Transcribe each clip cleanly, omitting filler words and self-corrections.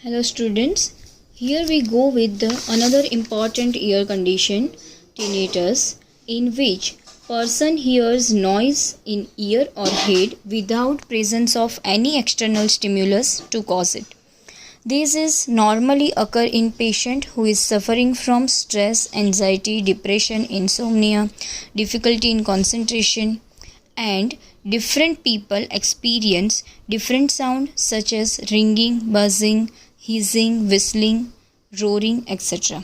Hello students, here we go with another important ear condition, tinnitus, in which person hears noise in ear or head without presence of any external stimulus to cause it. This is normally occur in patient who is suffering from stress, anxiety, depression, insomnia, difficulty in concentration, and different people experience different sound such as ringing, buzzing, hissing, whistling, roaring, etc.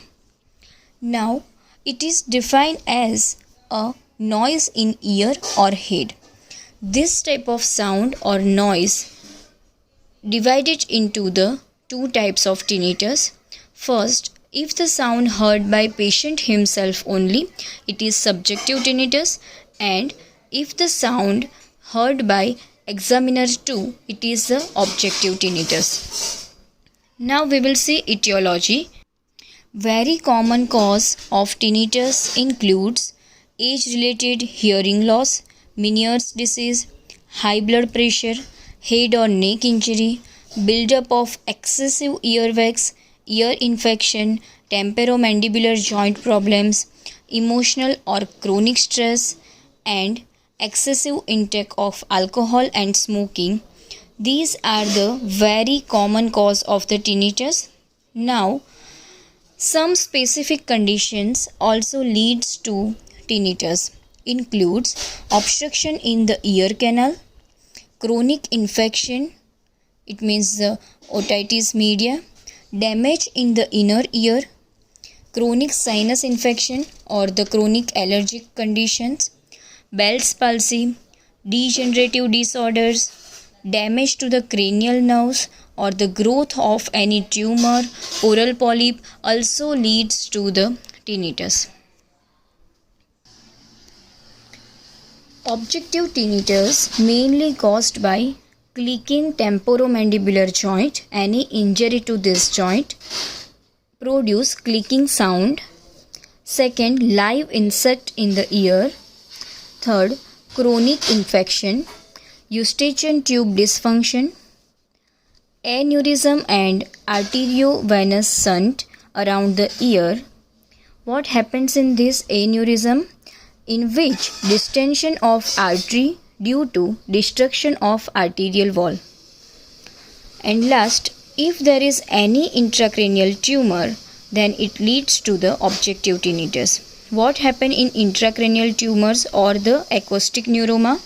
Now, it is defined as a noise in ear or head. This type of sound or noise divided into the two types of tinnitus. First, if the sound heard by patient himself only, it is subjective tinnitus, and if the sound heard by examiner too, it is the objective tinnitus. Now we will see etiology. Very common cause of tinnitus includes age-related hearing loss, Meniere's disease, high blood pressure, head or neck injury, buildup of excessive earwax, ear infection, temporomandibular joint problems, emotional or chronic stress, and excessive intake of alcohol and smoking. These are the very common cause of the tinnitus. Now, some specific conditions also leads to tinnitus includes obstruction in the ear canal, chronic infection, it means the otitis media, damage in the inner ear, chronic sinus infection or the chronic allergic conditions, Bell's palsy, degenerative disorders, damage to the cranial nerves or the growth of any tumor, oral polyp also leads to the tinnitus. Objective tinnitus mainly caused by clicking temporomandibular joint. Any injury to this joint produce clicking sound. Second, live insect in the ear. Third, chronic infection, eustachian tube dysfunction, aneurysm and arteriovenous shunt around the ear. What happens in this aneurysm? In which distension of artery due to destruction of arterial wall. And last, if there is any intracranial tumor, then it leads to the objective tinnitus. What happen in intracranial tumors or the acoustic neuroma?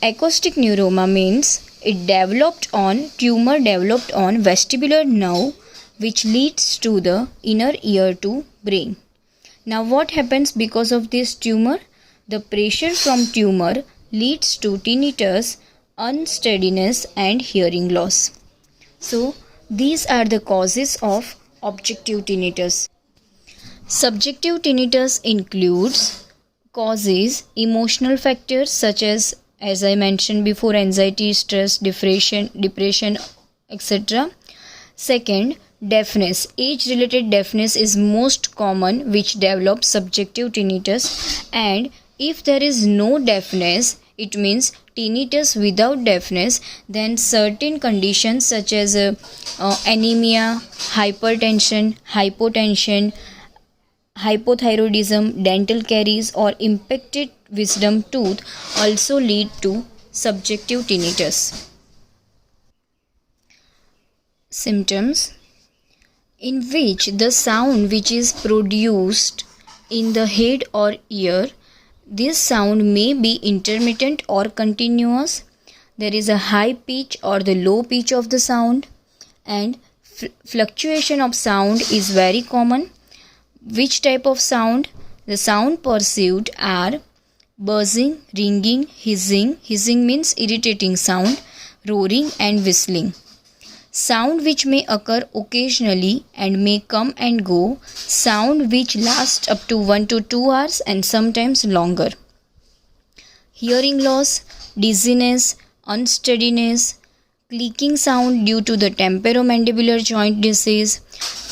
Acoustic neuroma means tumor developed on vestibular nerve which leads to the inner ear to brain. Now what happens because of this tumor? The pressure from tumor leads to tinnitus, unsteadiness and hearing loss. So these are the causes of objective tinnitus. Subjective tinnitus includes causes emotional factors such as I mentioned before, anxiety, stress, depression, etc. Second, deafness. Age-related deafness is most common which develops subjective tinnitus, and if there is no deafness, it means tinnitus without deafness, then certain conditions such as anemia, hypertension, hypotension, hypothyroidism, dental caries or impacted wisdom tooth also lead to subjective tinnitus. Symptoms in which the sound which is produced in the head or ear, this sound may be intermittent or continuous. There is a high pitch or the low pitch of the sound, and fluctuation of sound is very common. Which type of sound? The sound perceived are buzzing, ringing, hissing. Hissing means irritating sound, roaring and whistling. Sound which may occur occasionally and may come and go. Sound which lasts up to 1 to 2 hours and sometimes longer. Hearing loss, dizziness, unsteadiness, clicking sound due to the temporomandibular joint disease,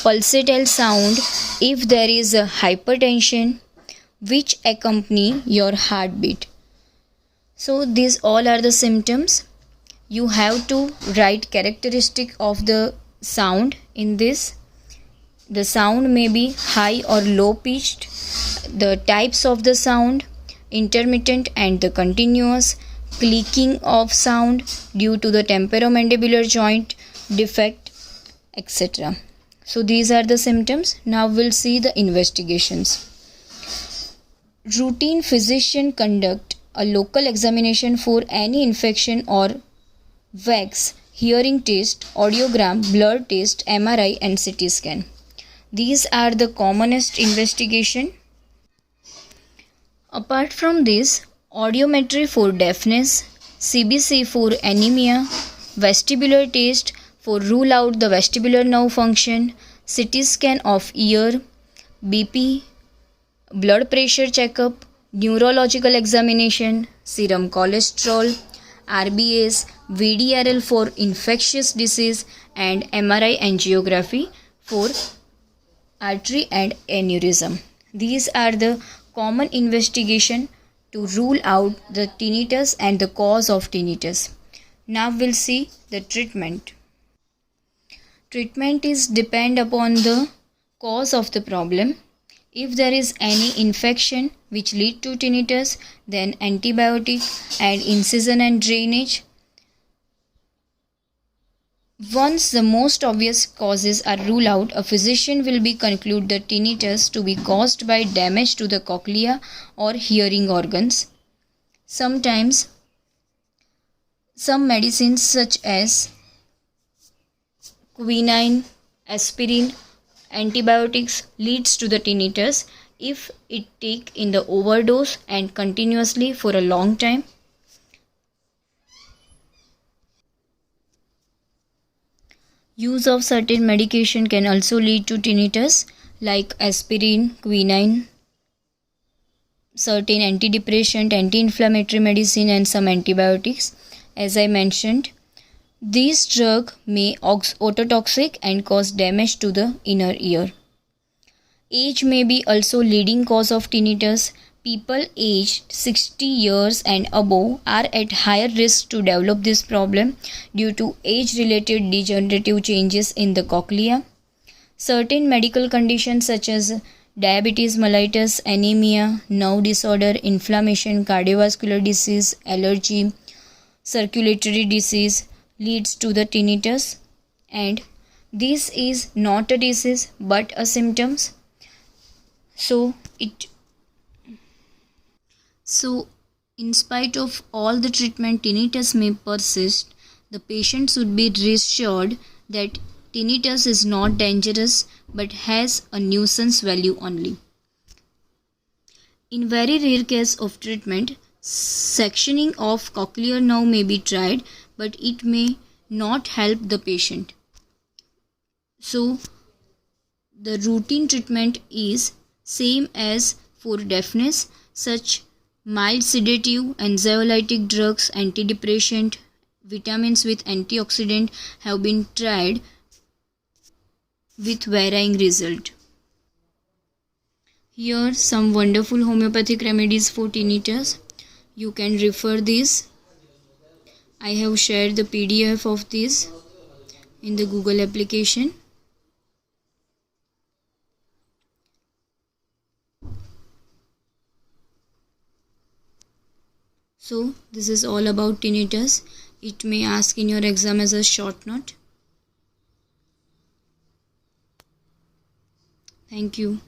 pulsatile sound if there is a hypertension which accompany your heartbeat. So these all are the symptoms. You have to write characteristic of the sound in this. The sound may be high or low pitched. The types of the sound, intermittent and the continuous, clicking of sound due to the temporomandibular joint defect, etc. So these are the symptoms. Now we'll see the investigations. Routine physician conduct a local examination for any infection or wax, hearing test, audiogram, blood test, MRI and CT scan. These are the commonest investigation. Apart from this, audiometry for deafness, CBC for anemia, vestibular test for rule out the vestibular nerve function, CT scan of ear, BP, blood pressure checkup, neurological examination, serum cholesterol, RBS, VDRL for infectious disease and MRI angiography for artery and aneurysm. These are the common investigation to rule out the tinnitus and the cause of tinnitus. Now we'll see the treatment. Treatment is depend upon the cause of the problem. If there is any infection which lead to tinnitus, then antibiotic and incision and drainage. Once the most obvious causes are ruled out, a physician will be conclude the tinnitus to be caused by damage to the cochlea or hearing organs. Sometimes some medicines such as quinine, aspirin, antibiotics leads to the tinnitus if it take in the overdose and continuously for a long time. Use of certain medication can also lead to tinnitus like aspirin, quinine, certain antidepressant, anti-inflammatory medicine and some antibiotics. As I mentioned, these drugs may ototoxic and cause damage to the inner ear. Age may be also leading cause of tinnitus. People aged 60 years and above are at higher risk to develop this problem due to age-related degenerative changes in the cochlea. Certain medical conditions such as diabetes mellitus, anemia, nerve disorder, inflammation, cardiovascular disease, allergy, circulatory disease leads to the tinnitus, and this is not a disease but a symptoms. So in spite of all the treatment, tinnitus may persist. The patient should be reassured that tinnitus is not dangerous but has a nuisance value only. In very rare case of treatment, sectioning of cochlear nerve may be tried, but it may not help the patient. So the routine treatment is same as for deafness. Such mild sedative, anxiolytic drugs, antidepressant, vitamins with antioxidant have been tried with varying result. Here some wonderful homeopathic remedies for tinnitus. You can refer this. I have shared the PDF of this in the Google application. So this is all about tinnitus. It may ask in your exam as a short note. Thank you.